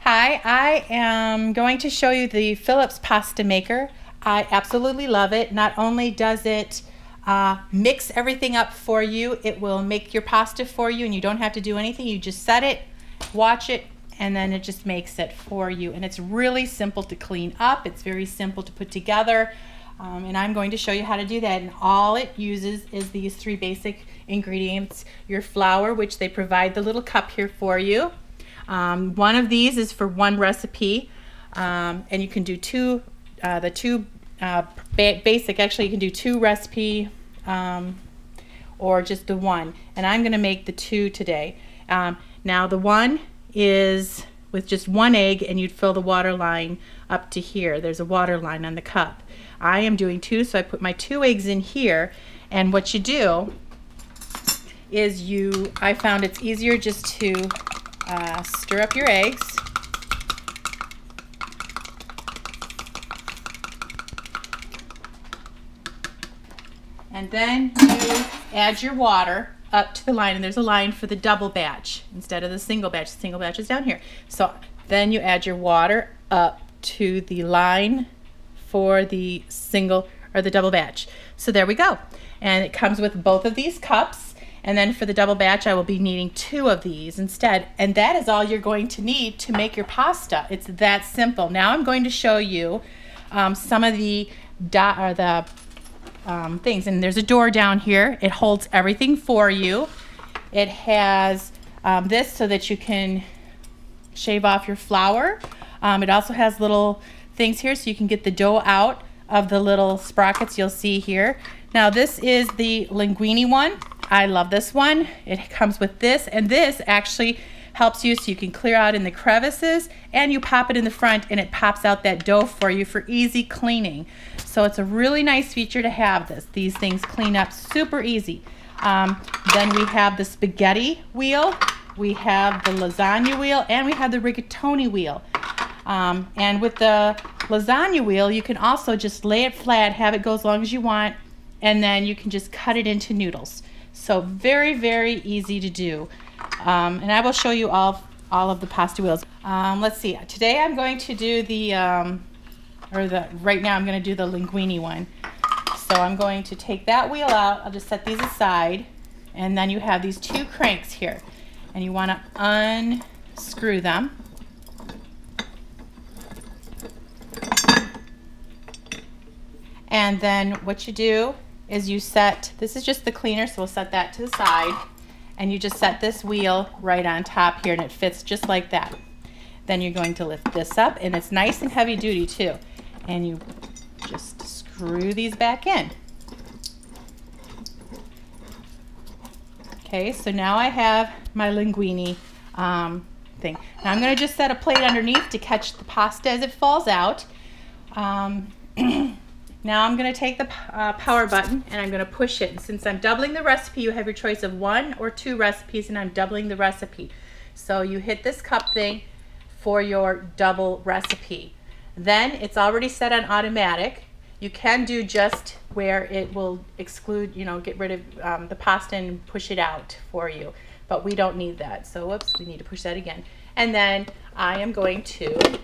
Hi, I am going to show you the Philips pasta maker. I absolutely love it. Not only does it mix everything up for you, it will make your pasta for you and you don't have to do anything. You just set it, watch it, and then it just makes it for you. And it's really simple to clean up. It's very simple to put together. And I'm going to show you how to do that. And all it uses is these three basic ingredients. Your flour, which they provide the little cup here for you. One of these is for one recipe, and you can do basic, actually you can do two recipe or just the one, and I'm going to make the two today. Now the one is with just one egg, and you'd fill the water line up to here. There's a water line on the cup. I am doing two, so I put my 2 eggs in here, and what you do is I found it's easier just to stir up your eggs. And then you add your water up to the line, and there's a line for the double batch instead of the single batch. The single batch is down here. So then you add your water up to the line for the single or the double batch. So there we go. And it comes with both of these cups. And then for the double batch, I will be needing 2 of these instead. And that is all you're going to need to make your pasta. It's that simple. Now I'm going to show you some of the things. And there's a door down here. It holds everything for you. It has this so that you can shave off your flour. It also has little things here so you can get the dough out of the little sprockets you'll see here. Now this is the linguine one. I love this one. It comes with this, and this actually helps you so you can clear out in the crevices, and you pop it in the front and it pops out that dough for you for easy cleaning. So it's a really nice feature to have this. These things clean up super easy. Then we have the spaghetti wheel, we have the lasagna wheel, and we have the rigatoni wheel. And with the lasagna wheel, you can also just lay it flat, have it go as long as you want, and then you can just cut it into noodles. So very, very easy to do. And I will show you all of the pasta wheels. Let's see. Today I'm going to do right now I'm going to do the linguine one. So I'm going to take that wheel out. I'll just set these aside. And then you have these 2 cranks here. And you want to unscrew them. And then what you do is you set, this is just the cleaner, so we'll set that to the side, and you just set this wheel right on top here, and it fits just like that. Then you're going to lift this up, and it's nice and heavy duty too, and you just screw these back in. Okay, so now I have my linguine thing. Now I'm going to just set a plate underneath to catch the pasta as it falls out. Now I'm going to take the power button and I'm going to push it. And since I'm doubling the recipe, you have your choice of 1 or 2 recipes, and I'm doubling the recipe. So you hit this cup thing for your double recipe. Then it's already set on automatic. You can do just where it will exclude, get rid of the pasta and push it out for you. But we don't need that. So whoops, we need to push that again. And then I am going to,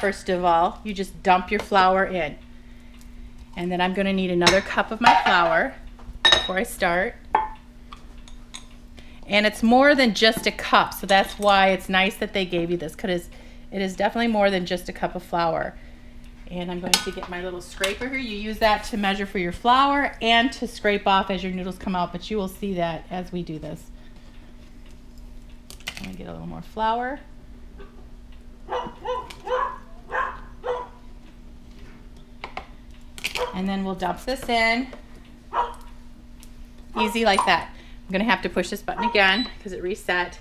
first of all, you just dump your flour in. And then I'm going to need another cup of my flour before I start. And it's more than just a cup, so that's why it's nice that they gave you this, because it is definitely more than just a cup of flour. And I'm going to get my little scraper here. You use that to measure for your flour and to scrape off as your noodles come out, but you will see that as we do this. I'm going to get a little more flour. And then we'll dump this in. Easy like that. I'm going to have to push this button again because it reset.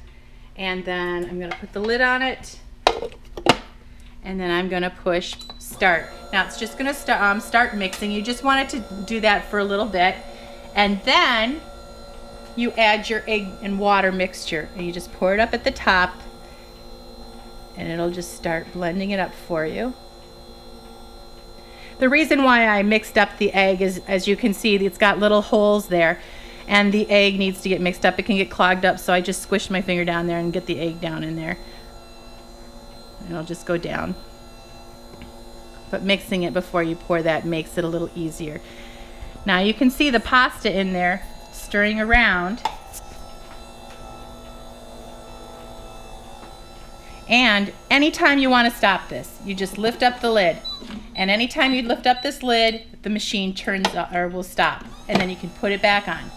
And then I'm going to put the lid on it. And then I'm going to push start. Now it's just going to start mixing. You just want it to do that for a little bit. And then you add your egg and water mixture. And you just pour it up at the top. And it'll just start blending it up for you. The reason why I mixed up the egg is, as you can see, it's got little holes there, and the egg needs to get mixed up. It can get clogged up, so I just squished my finger down there and get the egg down in there. and it'll just go down. But mixing it before you pour that makes it a little easier. Now you can see the pasta in there stirring around. And anytime you want to stop this, you just lift up the lid. And anytime you lift up this lid, the machine turns or will stop. And then you can put it back on.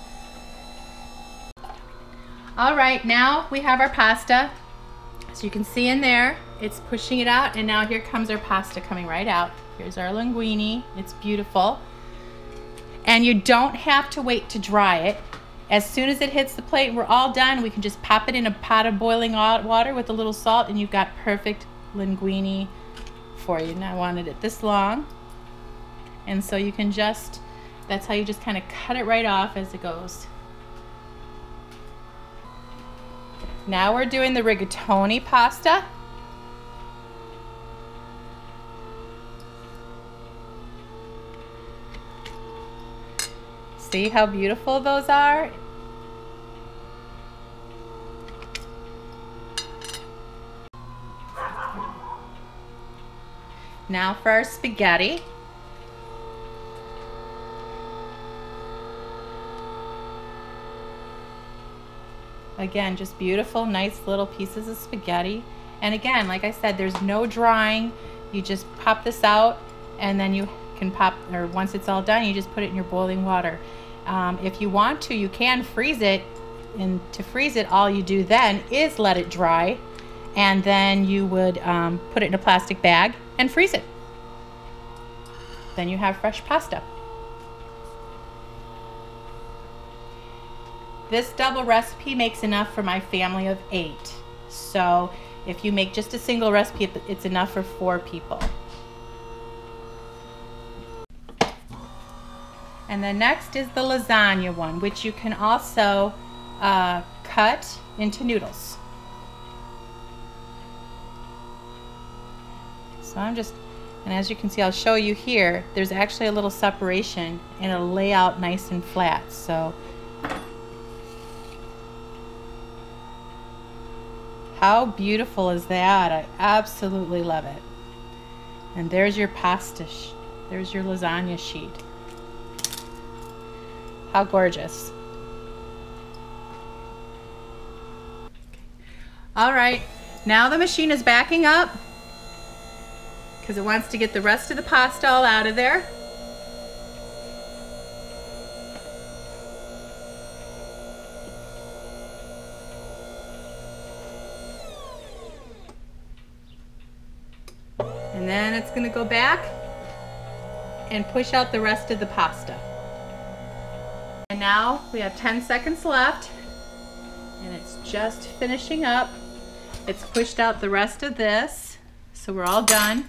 All right, now we have our pasta. So you can see in there, it's pushing it out, and now here comes our pasta coming right out. Here's our linguine. It's beautiful. And you don't have to wait to dry it. As soon as it hits the plate, we're all done. We can just pop it in a pot of boiling water with a little salt, and you've got perfect linguine for you. And I wanted it this long. And so you can just, that's how you just kind of cut it right off as it goes. Now we're doing the rigatoni pasta. See how beautiful those are? Now for our spaghetti. Again, just beautiful, nice little pieces of spaghetti. And again, like I said, there's no drying. You just pop this out, and then you can pop, or once it's all done, you just put it in your boiling water. If you want to, you can freeze it. And to freeze it, all you do then is let it dry, and then you would put it in a plastic bag and freeze it. Then you have fresh pasta. This double recipe makes enough for my family of 8. So if you make just a single recipe, it's enough for 4 people. And then next is the lasagna one, which you can also cut into noodles. So I'm just, and as you can see, I'll show you here, there's actually a little separation, and it'll lay out nice and flat. So how beautiful is that? I absolutely love it. And there's your pasta, there's your lasagna sheet. How gorgeous. All right, now the machine is backing up because it wants to get the rest of the pasta all out of there. And then it's going to go back and push out the rest of the pasta. And now we have 10 seconds left, and it's just finishing up. It's pushed out the rest of this, so we're all done.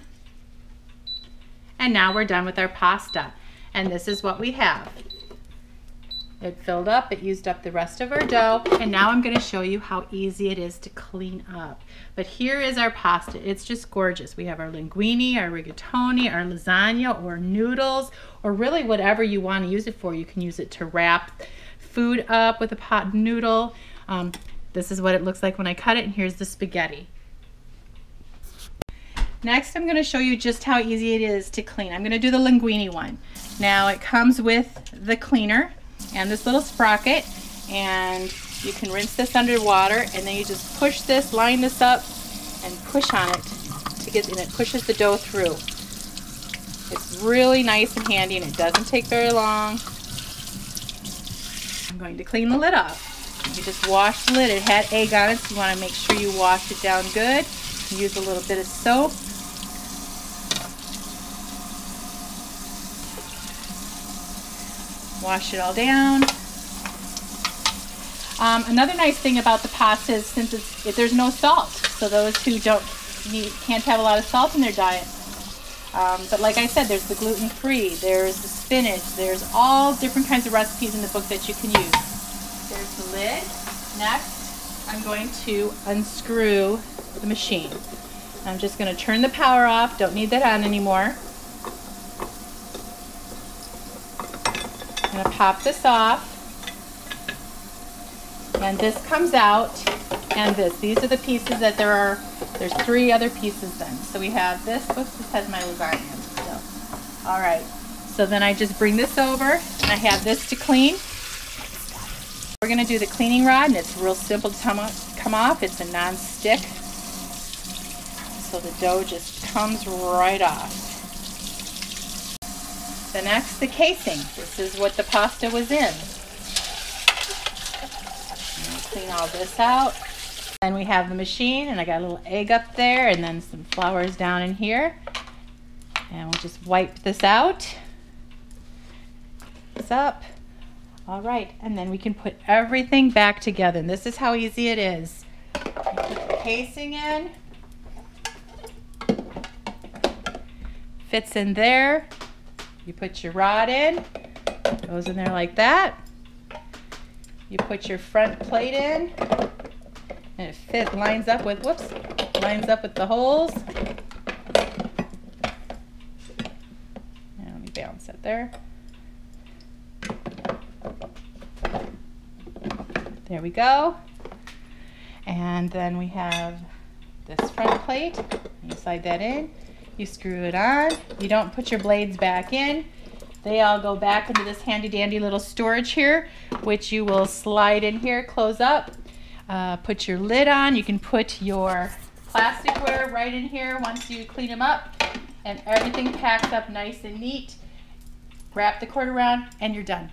And now we're done with our pasta. And this is what we have. It filled up, it used up the rest of our dough, and now I'm going to show you how easy it is to clean up. But here is our pasta. It's just gorgeous. We have our linguine, our rigatoni, our lasagna, or noodles, or really whatever you want to use it for. You can use it to wrap food up with a pot noodle. This is what it looks like when I cut it, and here's the spaghetti. Next, I'm going to show you just how easy it is to clean. I'm going to do the linguine one. Now, it comes with the cleaner and this little sprocket, and you can rinse this under water, and then you just push this, line this up, and push on it to get, and it pushes the dough through. It's really nice and handy, and it doesn't take very long. I'm going to clean the lid off. You just wash the lid. It had egg on it, so you want to make sure you wash it down good. Use a little bit of soap. Wash it all down. Another nice thing about the pasta is since there's no salt, so those who can't have a lot of salt in their diet. But like I said, there's the gluten-free, there's the spinach, there's all different kinds of recipes in the book that you can use. There's the lid. Next, I'm going to unscrew the machine. I'm just going to turn the power off. Don't need that on anymore. I'm going to pop this off, and this comes out, and these are the pieces that there are There's 3 other pieces then. So we have this. Whoops, this has my lasagna still. All right. So then I just bring this over and I have this to clean. We're going to do the cleaning rod, and it's real simple to come off. It's a non-stick. So the dough just comes right off. The next, the casing. This is what the pasta was in. Clean all this out. Then we have the machine, and I got a little egg up there and then some flowers down in here. And we'll just wipe this out. This up. All right, and then we can put everything back together. And this is how easy it is. You put the casing in. Fits in there. You put your rod in. Goes in there like that. You put your front plate in. And it lines up with, lines up with the holes. Now let me balance that there. There we go. And then we have this front plate. You slide that in. You screw it on. You don't put your blades back in. They all go back into this handy dandy little storage here, which you will slide in here, close up. Put your lid on. You can put your plasticware right in here once you clean them up, and everything packs up nice and neat. Wrap the cord around and you're done.